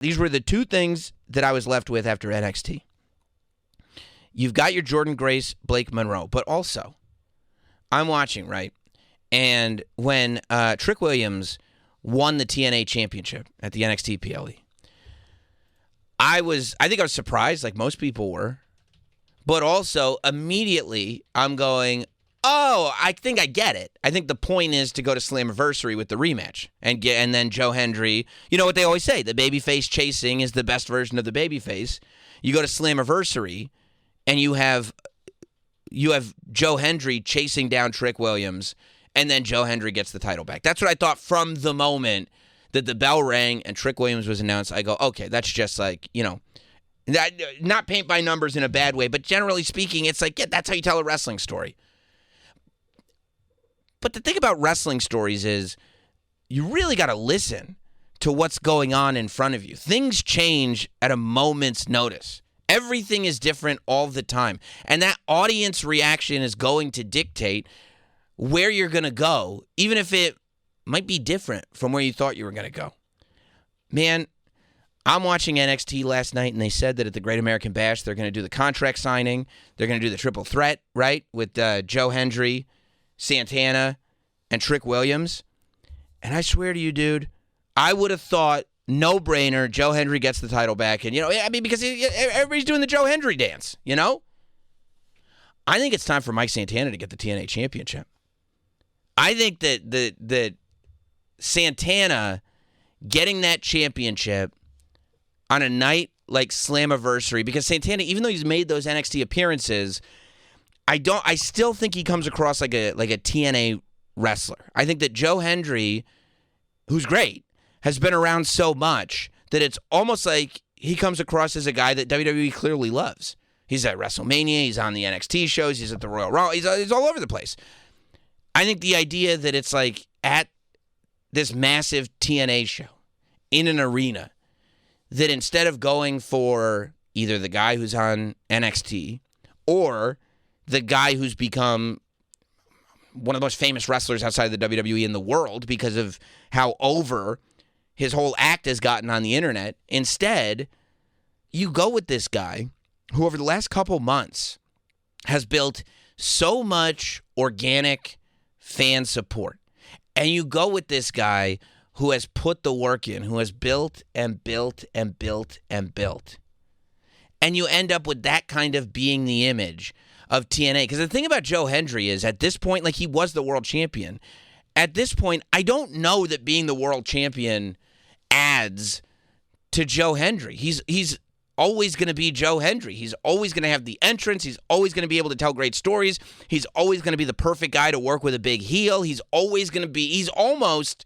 these were the two things that I was left with after NXT. You've got your Jordynne Grace, Blake Monroe, but also, I'm watching, right? And when Trick Williams won the TNA Championship at the NXT PLE, I think I was surprised, like most people were, but also immediately I'm going, oh, I think I get it. I think the point is to go to Slammiversary with the rematch and then Joe Hendry. You know what they always say, the babyface chasing is the best version of the babyface. You go to Slammiversary and you have Joe Hendry chasing down Trick Williams, and then Joe Hendry gets the title back. That's what I thought from the moment that the bell rang and Trick Williams was announced. I go, okay, that's just like, not paint by numbers in a bad way, but generally speaking, it's like, yeah, that's how you tell a wrestling story. But the thing about wrestling stories is you really got to listen to what's going on in front of you. Things change at a moment's notice. Everything is different all the time. And that audience reaction is going to dictate where you're going to go, even if it might be different from where you thought you were going to go. Man, I'm watching NXT last night, and they said that at the Great American Bash, they're going to do the contract signing. They're going to do the triple threat, right, with Joe Hendry, Santana, and Trick Williams. And I swear to you, dude, I would have thought, no-brainer, Joe Hendry gets the title back. And, because everybody's doing the Joe Hendry dance, I think it's time for Mike Santana to get the TNA Championship. I think that Santana getting that championship on a night like Slammiversary, because Santana, even though he's made those NXT appearances, I still think he comes across like a TNA wrestler. I think that Joe Hendry, who's great, has been around so much that it's almost like he comes across as a guy that WWE clearly loves. He's at WrestleMania, he's on the NXT shows, he's at the Royal Rumble, he's all over the place. I think the idea that it's like at this massive TNA show in an arena, that instead of going for either the guy who's on NXT or the guy who's become one of the most famous wrestlers outside of the WWE in the world because of how over his whole act has gotten on the internet, instead, you go with this guy who over the last couple months has built so much organic fan support. And you go with this guy who has put the work in, who has built and built and built and built. And you end up with that kind of being the image of TNA. Because the thing about Joe Hendry is, at this point, like, he was the world champion. At this point, I don't know that being the world champion adds to Joe Hendry. He's always going to be Joe Hendry. He's always going to have the entrance. He's always going to be able to tell great stories. He's always going to be the perfect guy to work with a big heel. He's always going to be, he's almost,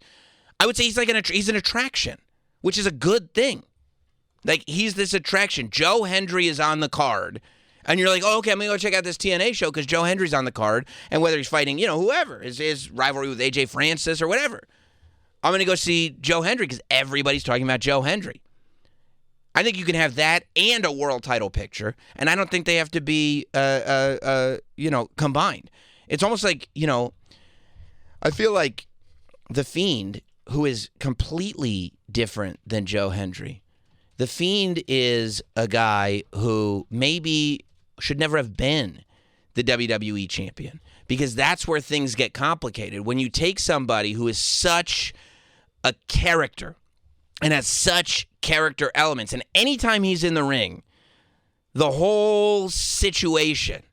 I would say he's an attraction, which is a good thing. Like, he's this attraction. Joe Hendry is on the card. And you're like, oh, okay, I'm going to go check out this TNA show because Joe Hendry's on the card. And whether he's fighting, whoever, his rivalry with AJ Francis or whatever, I'm going to go see Joe Hendry because everybody's talking about Joe Hendry. I think you can have that and a world title picture, and I don't think they have to be, combined. It's almost like, I feel like The Fiend, who is completely different than Joe Hendry. The Fiend is a guy who maybe should never have been the WWE champion, because that's where things get complicated. When you take somebody who is such a character and has such character elements, and anytime he's in the ring, the whole situation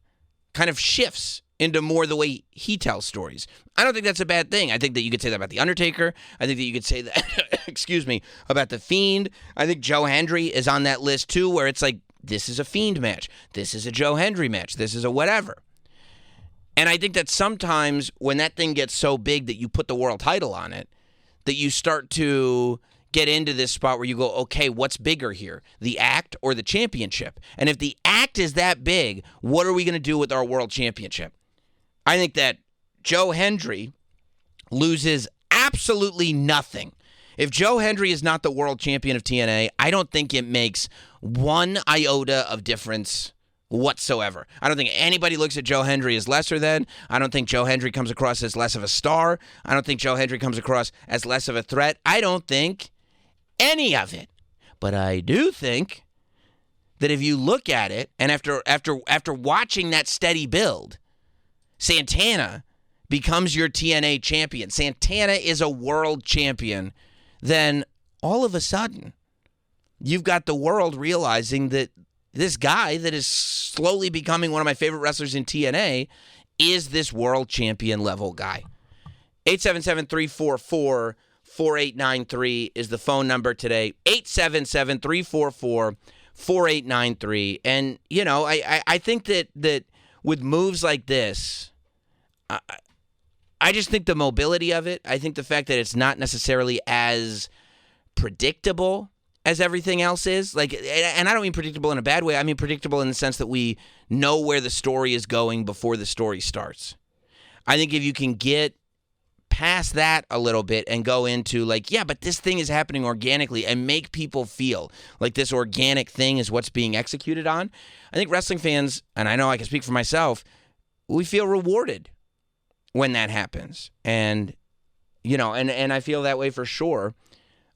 kind of shifts into more the way he tells stories. I don't think that's a bad thing. I think that you could say that about The Undertaker. I think that you could say that, about The Fiend. I think Joe Hendry is on that list too, where it's like, this is a Fiend match. This is a Joe Hendry match. This is a whatever. And I think that sometimes when that thing gets so big that you put the world title on it, that you start to get into this spot where you go, okay, what's bigger here, the act or the championship? And if the act is that big, what are we going to do with our world championship? I think that Joe Hendry loses absolutely nothing. If Joe Hendry is not the world champion of TNA, I don't think it makes one iota of difference whatsoever. I don't think anybody looks at Joe Hendry as lesser than. I don't think Joe Hendry comes across as less of a star. I don't think Joe Hendry comes across as less of a threat. I don't think any of it. But I do think that if you look at it, and after watching that steady build, Santana becomes your TNA champion. Santana is a world champion. Then all of a sudden, you've got the world realizing that this guy that is slowly becoming one of my favorite wrestlers in TNA is this world champion level guy. 877-344-4893 is the phone number today. 877-344-4893. And, you know, I think that with moves like this, I just think the mobility of it, I think the fact that it's not necessarily as predictable as everything else is, like, and I don't mean predictable in a bad way. I mean predictable in the sense that we know where the story is going before the story starts. I think if you can get past that a little bit and go into like, yeah, but this thing is happening organically and make people feel like this organic thing is what's being executed on, I think wrestling fans, and I know I can speak for myself, we feel rewarded when that happens. And, you know, and I feel that way for sure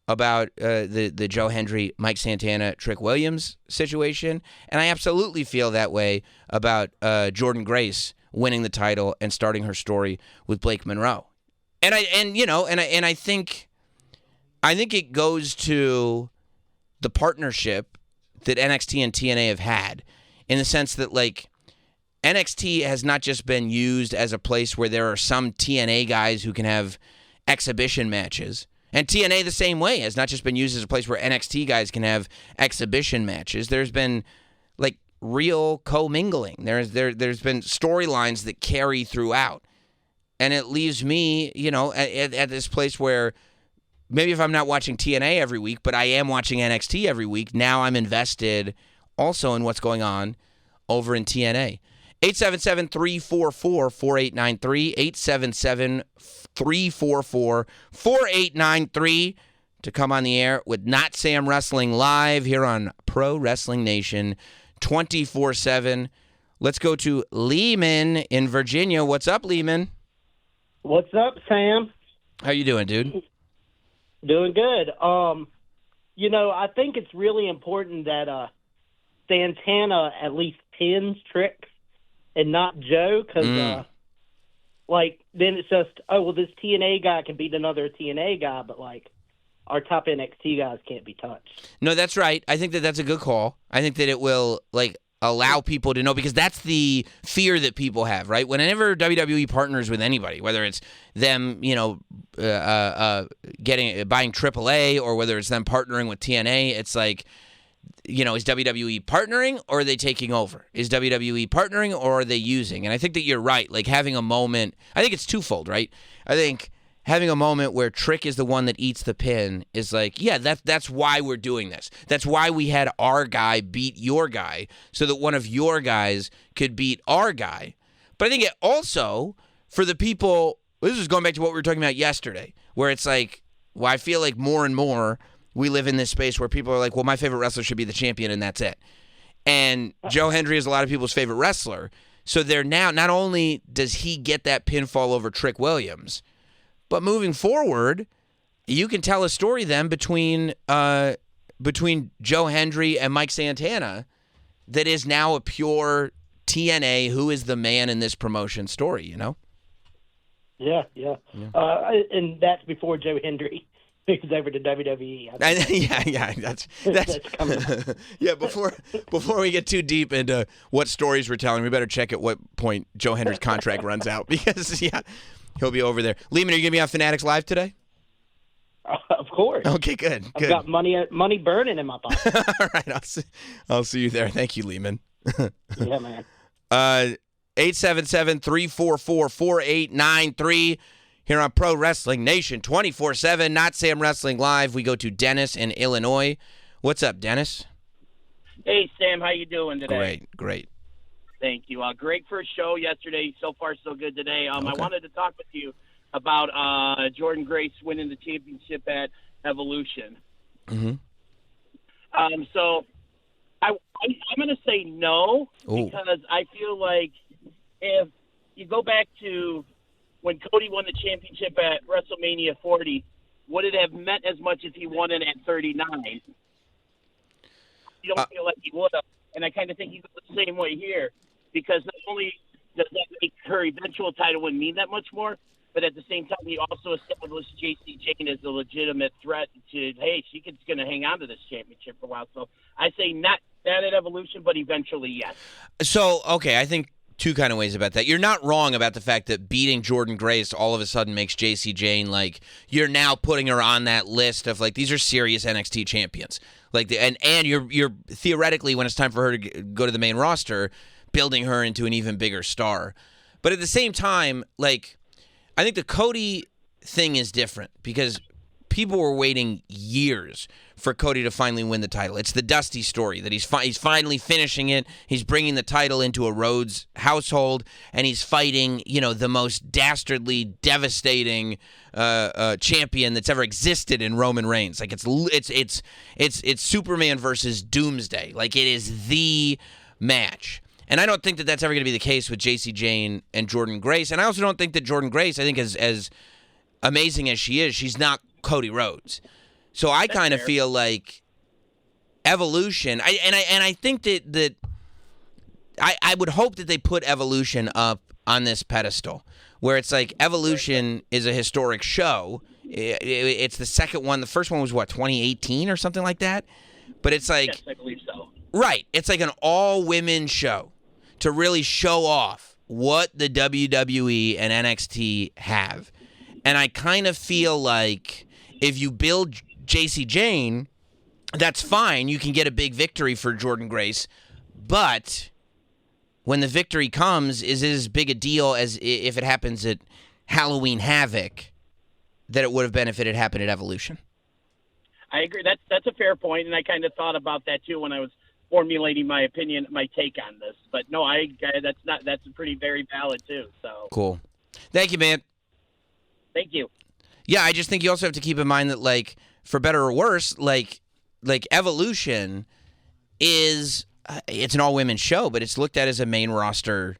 about the Joe Hendry, Mike Santana, Trick Williams situation. And I absolutely feel that way about Jordynne Grace winning the title and starting her story with Blake Monroe. And I think it goes to the partnership that NXT and TNA have had, in the sense that, like, NXT has not just been used as a place where there are some TNA guys who can have exhibition matches. And TNA the same way has not just been used as a place where NXT guys can have exhibition matches. There's been, like, real commingling. There's been storylines that carry throughout. And it leaves me, you know, at this place where maybe if I'm not watching TNA every week, but I am watching NXT every week, now I'm invested also in what's going on over in TNA. 877-344-4893, 877-344-4893 to come on the air with Notsam Wrestling live here on Pro Wrestling Nation 24/7. Let's go to Lehman in Virginia. What's up, Lehman? What's up, Sam? How you doing, dude? Doing good. You know, I think it's really important that Santana at least pins Trick and not Joe, because like, then it's just, oh, well, this TNA guy can beat another TNA guy, but, like, our top NXT guys can't be touched. No, that's right. I think that that's a good call. I think that it will, like, allow people to know, because that's the fear that people have, right? Whenever WWE partners with anybody, whether it's them, you know, buying AAA, or whether it's them partnering with TNA, it's like, you know, is WWE partnering or are they taking over? Is WWE partnering or are they using? And I think that you're right. Like, having a moment, I think it's twofold, right? I think having a moment where Trick is the one that eats the pin is like, yeah, that's why we're doing this. That's why we had our guy beat your guy, so that one of your guys could beat our guy. But I think it also, for the people, this is going back to what we were talking about yesterday, where it's like, well, I feel like more and more we live in this space where people are like, well, my favorite wrestler should be the champion, and that's it. And Joe Hendry is a lot of people's favorite wrestler. So they're now, not only does he get that pinfall over Trick Williams, but moving forward, you can tell a story then between Joe Hendry and Mike Santana that is now a pure TNA, who is the man in this promotion story, you know? Yeah. And that's before Joe Hendry moves over to WWE. Yeah, that's coming. Yeah, before we get too deep into what stories we're telling, we better check at what point Joe Hendry's contract runs out, because he'll be over there. Lehman, are you gonna be on Fanatics Live today? Of course. Okay, good. I've got money burning in my pocket. All right, I'll see you there. Thank you, Lehman. Yeah, man. 877-344-4893 here on Pro Wrestling Nation 24/7. Notsam Wrestling Live. We go to Dennis in Illinois. What's up, Dennis? Hey, Sam. How you doing today? Great. Thank you. Great first show yesterday. So far, so good today. Okay. I wanted to talk with you about Jordynne Grace winning the championship at Evolution. Mm-hmm. So I'm going to say no. Ooh. Because I feel like if you go back to when Cody won the championship at WrestleMania 40, would it have meant as much if he won it at 39? you don't feel like he would have. And I kind of think he goes the same way here, because not only does that make her eventual title win mean that much more, but at the same time, he also established J.C. Jane as a legitimate threat to, hey, she's going to hang on to this championship for a while. So I say not that at Evolution, but eventually, yes. So, okay, I think two kind of ways about that. You're not wrong about the fact that beating Jordynne Grace all of a sudden makes J.C. Jane, like, you're now putting her on that list of, like, these are serious NXT champions. Like, and you're theoretically, when it's time for her to go to the main roster, building her into an even bigger star. But at the same time, like, I think the Cody thing is different because people were waiting years for Cody to finally win the title. It's the Dusty story that he's finally finishing it. He's bringing the title into a Rhodes household, and he's fighting, the most dastardly, devastating champion that's ever existed in Roman Reigns. Like it's Superman versus Doomsday. Like it is the match. And I don't think that that's ever going to be the case with J.C. Jane and Jordynne Grace. And I also don't think that Jordynne Grace, I think as amazing as she is, she's not Cody Rhodes. So I kind of feel like Evolution, I think that I would hope that they put Evolution up on this pedestal, where it's like Evolution is a historic show. It's the second one. The first one was, 2018 or something like that? But it's like... Yes, I believe so. Right. It's like an all-women show to really show off what the WWE and NXT have. And I kind of feel like if you build J.C. Jane, that's fine. You can get a big victory for Jordynne Grace. But when the victory comes, is it as big a deal as if it happens at Halloween Havoc that it would have been if it had happened at Evolution? I agree. That's a fair point, and I kind of thought about that too when I was formulating my opinion, my take on this. But no, that's pretty very valid too. So cool. Thank you, man. Thank you. Yeah, I just think you also have to keep in mind that, like, for better or worse, like Evolution is it's an all-women show, but it's looked at as a main roster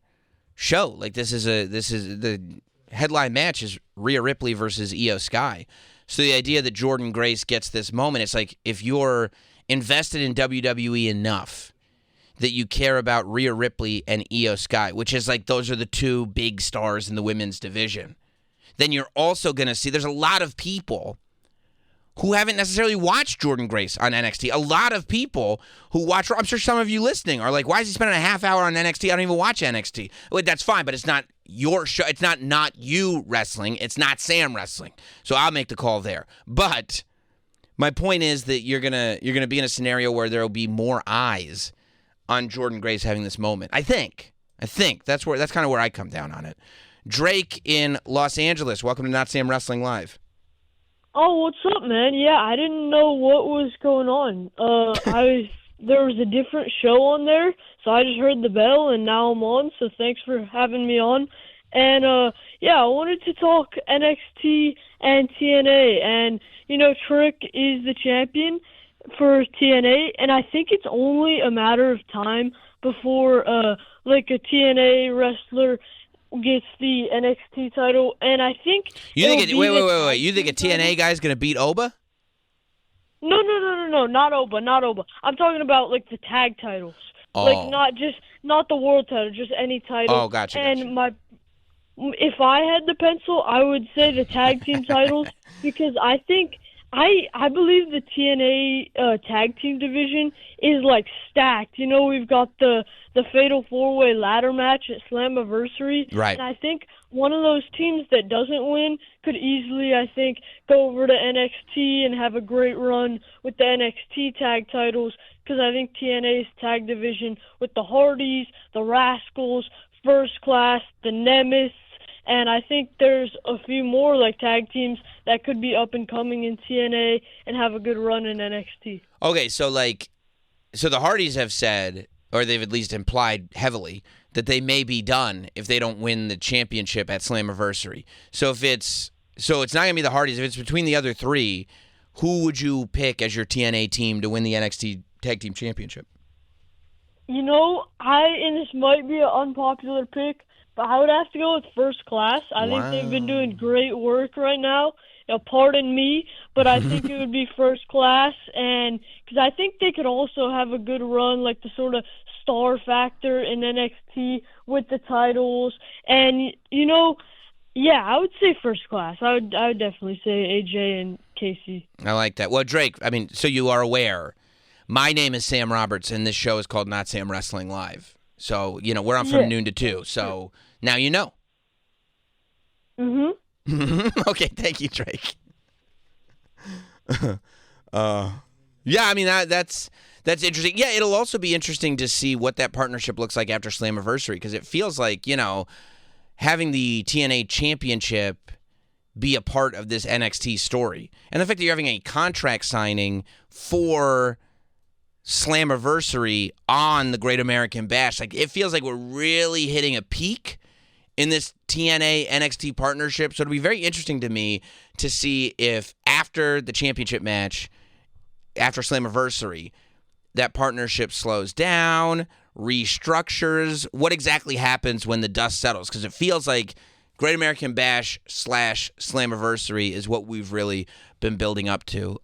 show. Like this is the headline match is Rhea Ripley versus Io Sky. So the idea that Jordynne Grace gets this moment, it's like if you're invested in WWE enough that you care about Rhea Ripley and Io Sky, which is like those are the two big stars in the women's division, then you're also going to see there's a lot of people who haven't necessarily watched Jordynne Grace on NXT. A lot of people who watch her, I'm sure some of you listening are like, why is he spending a half hour on NXT? I don't even watch NXT. Well, that's fine, but it's not your show. It's not you wrestling. It's not Sam wrestling. So I'll make the call there. But my point is that you're gonna be in a scenario where there will be more eyes on Jordynne Grace having this moment. I think that's kind of where I come down on it. Drake in Los Angeles, welcome to Not Sam Wrestling Live. Oh, what's up, man? Yeah, I didn't know what was going on. There was a different show on there, so I just heard the bell, and now I'm on, so thanks for having me on. And, I wanted to talk NXT and TNA, and, Trick is the champion for TNA, and I think it's only a matter of time before, a TNA wrestler gets the NXT title, and I think wait. You think a TNA guy's gonna beat Oba? No, not Oba. I'm talking about the tag titles, not the world title, just any title. Oh, gotcha. And if I had the pencil, I would say the tag team titles because I think I believe the TNA tag team division is stacked. We've got the Fatal 4-Way ladder match at Slammiversary. Right. And I think one of those teams that doesn't win could easily, go over to NXT and have a great run with the NXT tag titles because I think TNA's tag division with the Hardys, the Rascals, First Class, the Nemesis, and I think there's a few more tag teams that could be up and coming in TNA and have a good run in NXT. Okay, so the Hardys have said, or they've at least implied heavily, that they may be done if they don't win the championship at Slammiversary. So it's not going to be the Hardys. If it's between the other three, who would you pick as your TNA team to win the NXT Tag Team Championship? And this might be an unpopular pick, but I would have to go with First Class. I think they've been doing great work right now, pardon me, but I think it would be First Class, and because I think they could also have a good run, like the sort of star factor in NXT with the titles, and yeah, I would say First Class. I would definitely say AJ and Casey. I like that. Well, Drake, I mean, so you are aware, my name is Sam Roberts, and this show is called Not Sam Wrestling Live. So, we're on from noon to 2. So now you know. Mm-hmm. Okay, thank you, Drake. Yeah, I mean, that's interesting. Yeah, it'll also be interesting to see what that partnership looks like after Slammiversary, because it feels like, having the TNA Championship be a part of this NXT story. And the fact that you're having a contract signing for Slammiversary on the Great American Bash, like, it feels like we're really hitting a peak in this TNA NXT partnership. So it'll be very interesting to me to see if after the championship match, after Slammiversary, that partnership slows down, restructures, what exactly happens when the dust settles, because it feels like Great American Bash / Slammiversary is what we've really been building up to.